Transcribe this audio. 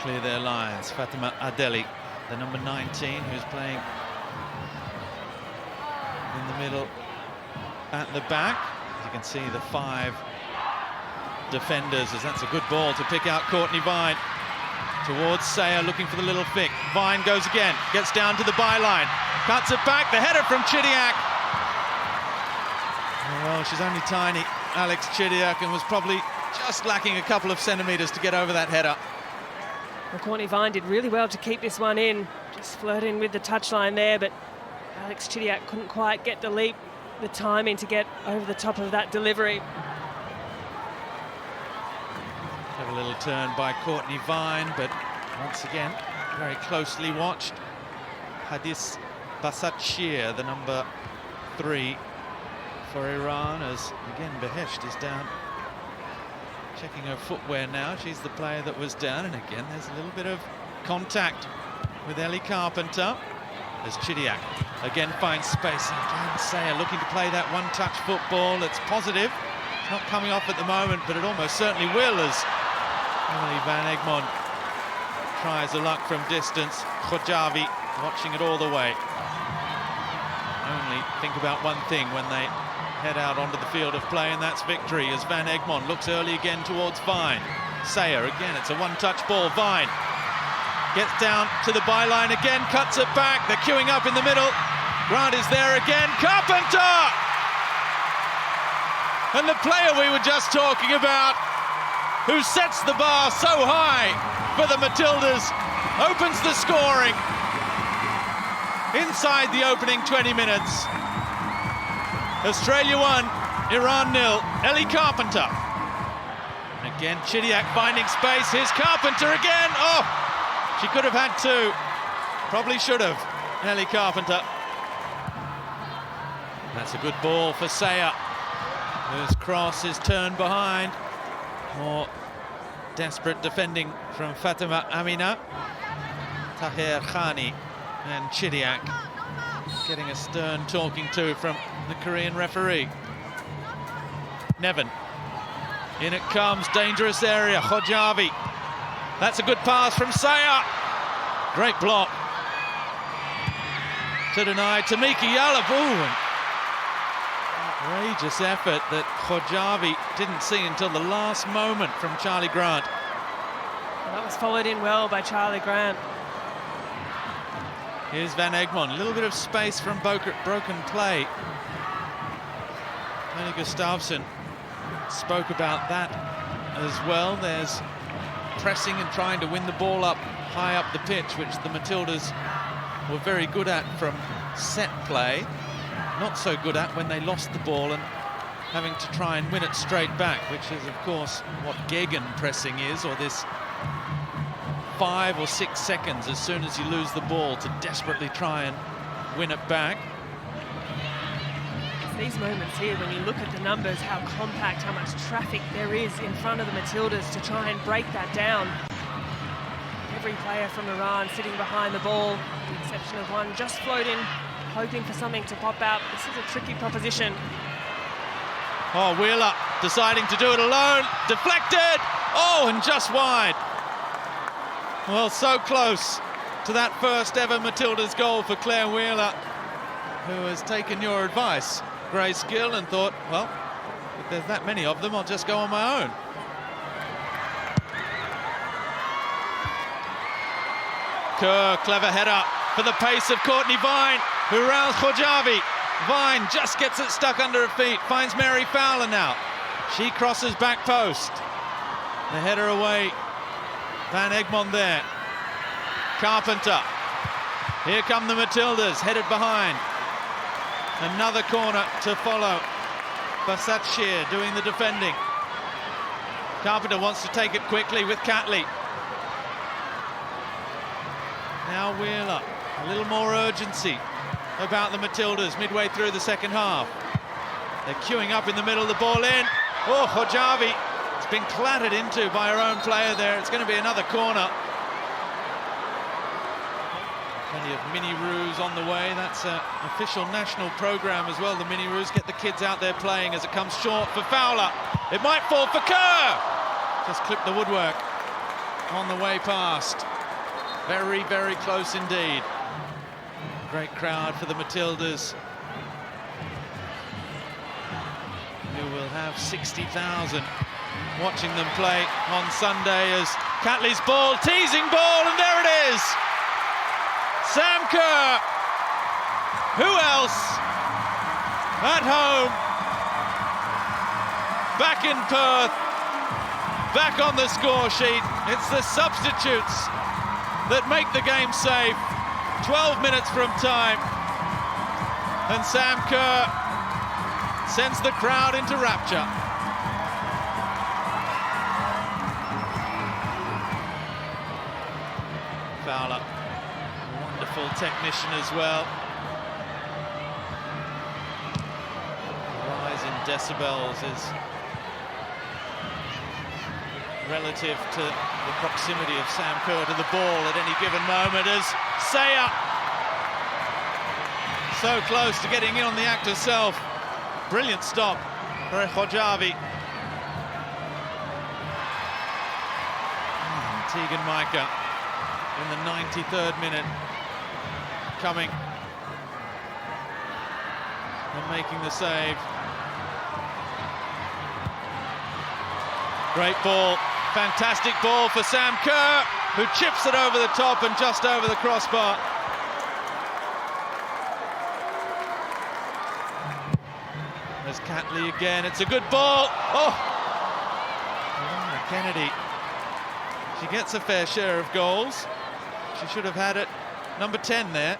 clear their lines. Fatima Adeli, the number 19, who's playing in the middle at the back. As you can see, the 5 defenders, as that's a good ball to pick out Courtney Vine. Towards Sayer, looking for the little flick. Vine goes again, gets down to the byline, cuts it back, the header from Chidiac. Well, she's only tiny, Alex Chidiac, and was probably just lacking a couple of centimetres to get over that header. Well, Courtney Vine did really well to keep this one in, just flirting with the touchline there, but Alex Chidiac couldn't quite get the leap, the timing to get over the top of that delivery. Have a little turn by Courtney Vine, but once again, very closely watched. Hadis Basatshir, the number 3 for Iran, as again Behesht is down. Checking her footwear now. She's the player that was down, and again there's a little bit of contact with Ellie Carpenter as Chidiac again finds space. And again Sayer looking to play that one-touch football. It's positive. It's not coming off at the moment, but it almost certainly will as Emily Van Egmond tries the luck from distance. Khojavi watching it all the way. Only think about one thing when they head out onto the field of play, and that's victory, as Van Egmond looks early again towards Vine. Sayer again, it's a one-touch ball. Vine gets down to the byline again, cuts it back. They're queuing up in the middle. Grant is there again. Carpenter! And the player we were just talking about, who sets the bar so high for the Matildas, opens the scoring inside the opening 20 minutes. Australia 1, Iran 0. Ellie Carpenter. And again, Chidiac finding space. Here's Carpenter again. Oh, she could have had 2. Probably should have. Ellie Carpenter. That's a good ball for Sayer, whose cross is turned behind. More desperate defending from Fatima Amina. Tahir Khani and Chidiac getting a stern talking to from the Korean referee. Nevin. In it comes, dangerous area. Khojavi. That's a good pass from Sayer. Great block. To deny Tamika Yalab. Outrageous effort that Khojavi didn't see until the last moment from Charlie Grant. Well, that was followed in well by Charlie Grant. Here's Van Egmond, a little bit of space from broken play. Tony Gustafsson spoke about that as well. There's pressing and trying to win the ball up high up the pitch, which the Matildas were very good at from set play. Not so good at when they lost the ball and having to try and win it straight back, which is of course what Gegen pressing is, or this 5 or 6 seconds as soon as you lose the ball to desperately try and win it back. It's these moments here when you look at the numbers, how compact, how much traffic there is in front of the Matildas to try and break that down. Every player from Iran sitting behind the ball, with the exception of one just floating, hoping for something to pop out. This is a tricky proposition. Oh, Wheeler deciding to do it alone. Deflected! Oh, and just wide. Well, so close to that first ever Matildas goal for Claire Wheeler, who has taken your advice, Grace Gill, and thought, well, if there's that many of them, I'll just go on my own. Kerr, clever header for the pace of Courtney Vine, who roused Khojavi. Vine just gets it stuck under her feet, finds Mary Fowler now. She crosses back post. The header away. Van Egmond there. Carpenter. Here come the Matildas, headed behind. Another corner to follow. Basatshir doing the defending. Carpenter wants to take it quickly with Catley. Now Wheeler. A little more urgency about the Matildas midway through the second half. They're queuing up in the middle, the ball in. Oh, Khojavi. It's been clattered into by her own player there. It's going to be another corner. Plenty of mini-roos on the way. That's an official national program as well. The mini-roos get the kids out there playing as it comes short for Fowler. It might fall for Kerr. Just clipped the woodwork. on the way past. Very, very close indeed. Great crowd for the Matildas, who will have 60,000 watching them play on Sunday as Catley's ball, teasing ball, and there it is! Sam Kerr! Who else? At home, back in Perth, back on the score sheet. It's the substitutes that make the game safe. 12 minutes from time, and Sam Kerr sends the crowd into rapture. Fowler, wonderful technician as well. Rise in decibels is relative to the proximity of Sam Kerr to the ball at any given moment, as Saya so close to getting in on the act herself. Brilliant stop for Khojavi. Tegan Micah in the 93rd minute coming and making the save. Great ball, fantastic ball for Sam Kerr, who chips it over the top and just over the crossbar. There's Catley again, it's a good ball. Oh! Kennedy. She gets a fair share of goals. She should have had it. Number 10 there.